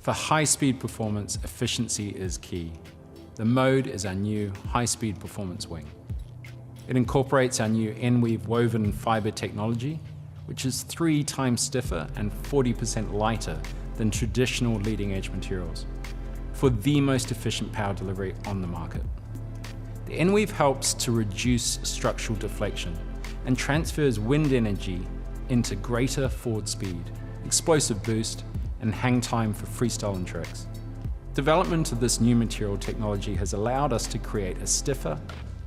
For high-speed performance, efficiency is key. The mode is our new high-speed performance wing. It incorporates our new N-weave woven fiber technology, which is 3 times stiffer and 40% lighter than traditional leading-edge materials, for the most efficient power delivery on the market. The N-weave helps to reduce structural deflection and transfers wind energy into greater forward speed, explosive boost, and hang time for freestyle tricks. Development of this new material technology has allowed us to create a stiffer,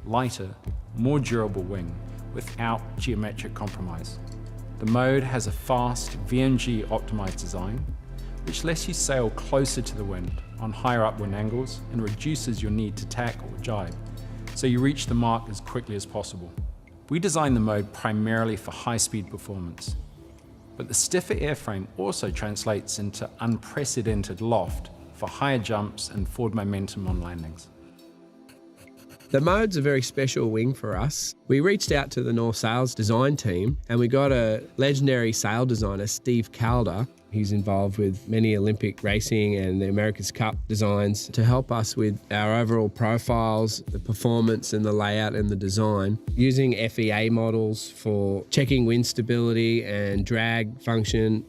lighter, more durable wing without geometric compromise. The mode has a fast VMG optimized design, which lets you sail closer to the wind on higher upwind angles and reduces your need to tack or jibe, so you reach the mark as quickly as possible. We designed the mode primarily for high-speed performance, but the stiffer airframe also translates into unprecedented loft for higher jumps and forward momentum on landings. The mode's a very special wing for us. We reached out to the North Sails design team and we got a legendary sail designer, Steve Calder. He's involved with many Olympic racing and the America's Cup designs to help us with our overall profiles, the performance and the layout and the design, using FEA models for checking wind stability and drag function.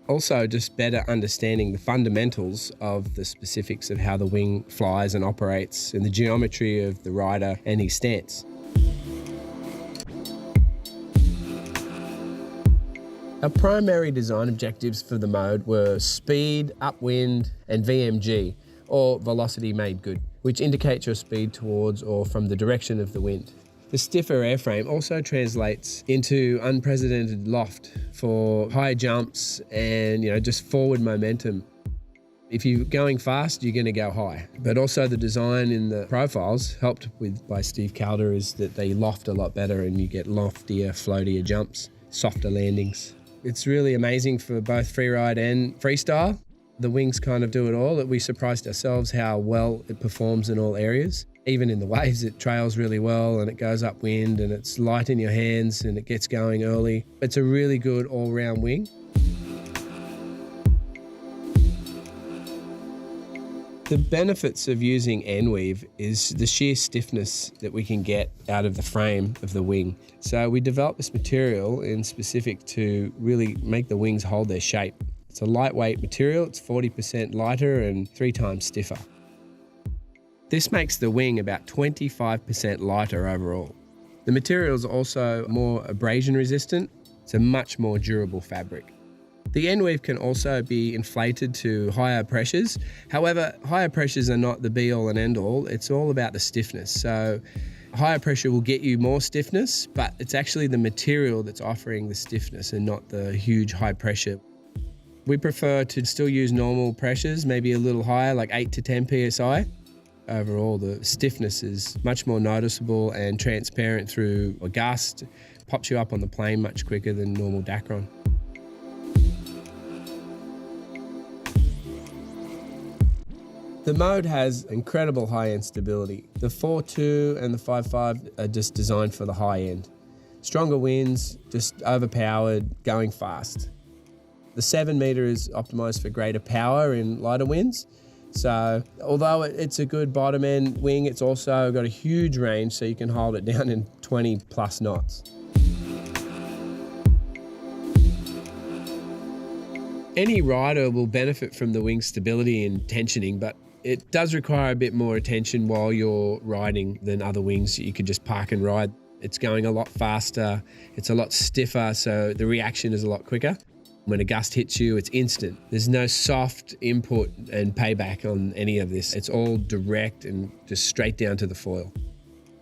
Also, just better understanding the fundamentals of the specifics of how the wing flies and operates and the geometry of the rider and his stance. Our primary design objectives for the mode were speed, upwind, and VMG, or velocity made good, which indicates your speed towards or from the direction of the wind. The stiffer airframe also translates into unprecedented loft for high jumps and just forward momentum. If you're going fast, you're going to go high. But also the design in the profiles, helped with by Steve Calder, is that they loft a lot better and you get loftier, floatier jumps, softer landings. It's really amazing for both freeride and freestyle. The wings kind of do it all. We surprised ourselves how well it performs in all areas. Even in the waves, it trails really well and it goes upwind and it's light in your hands and it gets going early. It's a really good all-round wing. The benefits of using N-weave is the sheer stiffness that we can get out of the frame of the wing. So we developed this material in specific to really make the wings hold their shape. It's a lightweight material, it's 40% lighter and 3 times stiffer. This makes the wing about 25% lighter overall. The material is also more abrasion resistant. It's a much more durable fabric. The N-weave can also be inflated to higher pressures. However, higher pressures are not the be-all and end-all. It's all about the stiffness. So higher pressure will get you more stiffness, but it's actually the material that's offering the stiffness and not the huge high pressure. We prefer to still use normal pressures, maybe a little higher, like 8 to 10 psi. Overall, the stiffness is much more noticeable and transparent through a gust. Pops you up on the plane much quicker than normal Dacron. The mode has incredible high-end stability. The 4.2 and the 5.5 are just designed for the high end. Stronger winds, just overpowered, going fast. The 7 metre is optimised for greater power in lighter winds. So although it's a good bottom end wing, it's also got a huge range so you can hold it down in 20 plus knots. Any rider will benefit from the wing stability and tensioning, but it does require a bit more attention while you're riding than other wings you could just park and ride. It's going a lot faster, it's a lot stiffer, so the reaction is a lot quicker. When a gust hits you, it's instant. There's no soft input and payback on any of this. It's all direct and just straight down to the foil.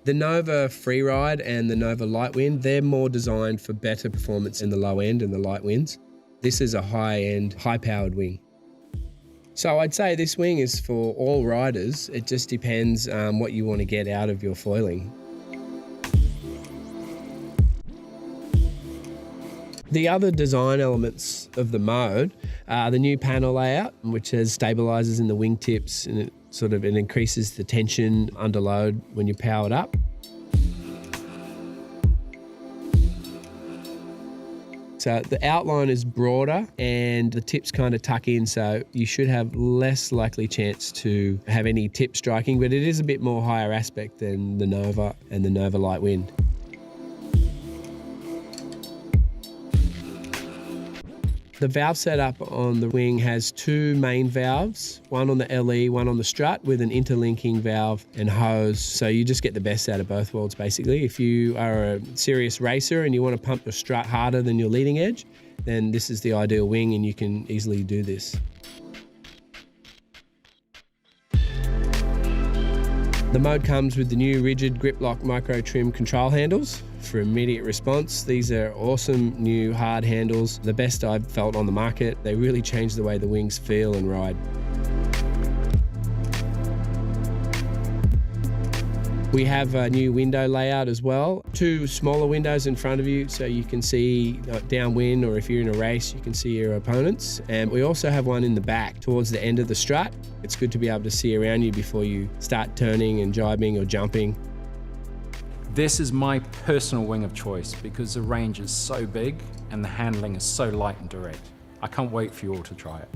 The Nova Freeride and the Nova Light Wind, they're more designed for better performance in the low end and the light winds. This is a high-end, high-powered wing. So I'd say this wing is for all riders. It just depends what you want to get out of your foiling. The other design elements of the mode are the new panel layout, which has stabilizers in the wingtips and it increases the tension under load when you're powered up. So the outline is broader and the tips kind of tuck in, so you should have less likely chance to have any tip striking, but it is a bit more higher aspect than the Nova and the Nova Light Wind. The valve setup on the wing has two main valves, one on the LE, one on the strut, with an interlinking valve and hose. So you just get the best out of both worlds, basically. If you are a serious racer and you want to pump your strut harder than your leading edge, then this is the ideal wing and you can easily do this. The mode comes with the new rigid grip lock micro trim control handles for immediate response. These are awesome new hard handles, the best I've felt on the market. They really change the way the wings feel and ride. We have a new window layout as well. Two smaller windows in front of you so you can see downwind, or if you're in a race, you can see your opponents. And we also have one in the back towards the end of the strut. It's good to be able to see around you before you start turning and jibing or jumping. This is my personal wing of choice because the range is so big and the handling is so light and direct. I can't wait for you all to try it.